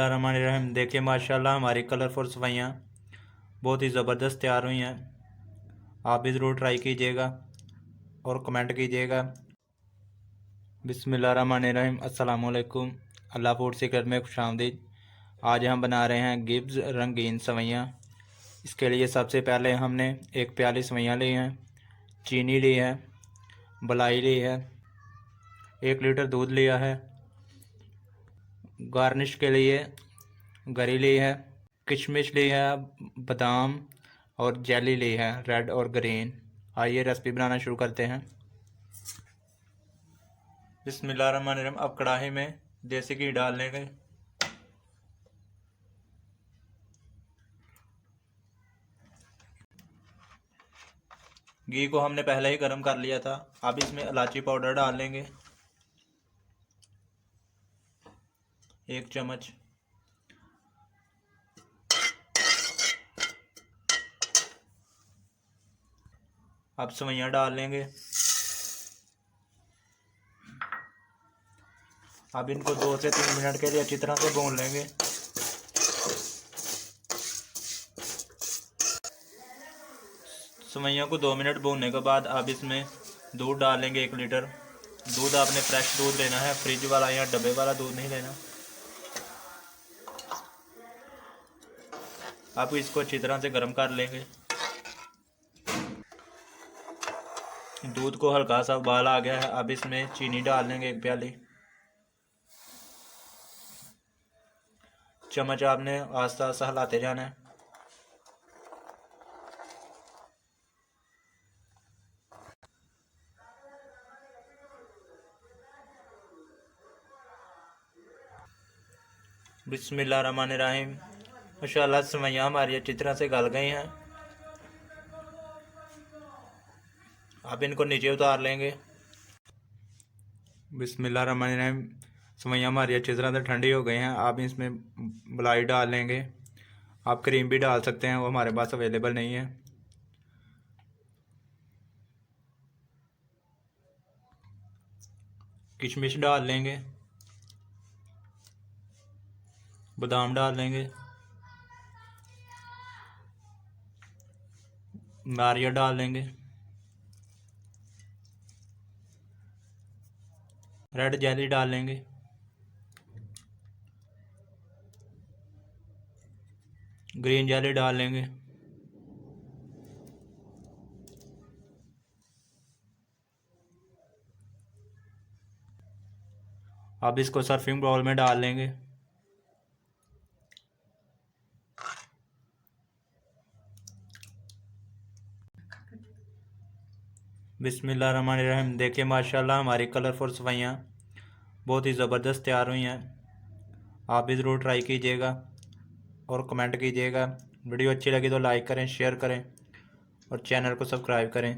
बिस्मिल्लाहिर्रहमानिर्रहीम। देखिए माशाल्लाह हमारी कलरफुल सफाइयाँ बहुत ही ज़बरदस्त तैयार हुई हैं। आप भी ज़रूर ट्राई कीजिएगा और कमेंट कीजिएगा। बिस्मिल्लाहिर्रहमानिर्रहीम। अस्सलाम वालेकुम। अल्लाह फूड सीक्रेट में खुशामदीद। आज हम बना रहे हैं गिब्स रंगीन सवैयाँ। इसके लिए सबसे पहले हमने एक प्याली सवैयाँ ली हैं, चीनी ली है, मलाई ली है, 1 लीटर दूध लिया है, गार्निश के लिए गरी ली है, किशमिश ली है, बादाम और जेली ली है रेड और ग्रीन। आइए रेसिपी बनाना शुरू करते हैं। बिस्मिल्लाहिर्रहमानिर्रहीम। अब कढ़ाई में देसी घी डाल लेंगे। घी को हमने पहले ही गर्म कर लिया था। अब इसमें इलायची पाउडर डाल लेंगे 1 चम्मच। अब सवैयाँ डाल लेंगे। अब इनको 2 से 3 मिनट के लिए अच्छी तरह से भून लेंगे। सवैयों को 2 मिनट भूनने के बाद अब इसमें दूध डाल लेंगे 1 लीटर। दूध आपने फ्रेश दूध लेना है, फ्रिज वाला या डब्बे वाला दूध नहीं लेना। अब इसको अच्छी तरह से गर्म कर लेंगे। दूध को हल्का सा उबाल आ गया है। अब इसमें चीनी डाल लेंगे 1 प्याली। चम्मच आपने आस्ता आस्ता हिलाते जाना है। बिस्मिल्लाहिर्रहमानिर्रहीम। माशाल्लाह सवैयाँ हमारी अच्छी तरह से गल गई हैं। अब इनको नीचे उतार लेंगे। बिस्मिल्लाहिर्रहमानिर्रहीम। सवैयाँ हमारी अच्छी तरह से ठंडी हो गई हैं। अब इसमें मलाई डाल लेंगे। आप क्रीम भी डाल सकते हैं, वो हमारे पास अवेलेबल नहीं है। किशमिश डाल लेंगे, बादाम डाल लेंगे, नारियल डाल लेंगे, रेड जेली डाल लेंगे, ग्रीन जेली डाल लेंगे। अब इसको सर्विंग बाउल में डाल लेंगे। बिस्मिल्लाहिर्रहमानिर्रहीम। देखिए माशाल्लाह हमारी कलरफुल सवैयाँ बहुत ही ज़बरदस्त तैयार हुई हैं। आप भी ज़रूर ट्राई कीजिएगा और कमेंट कीजिएगा। वीडियो अच्छी लगी तो लाइक करें, शेयर करें और चैनल को सब्सक्राइब करें।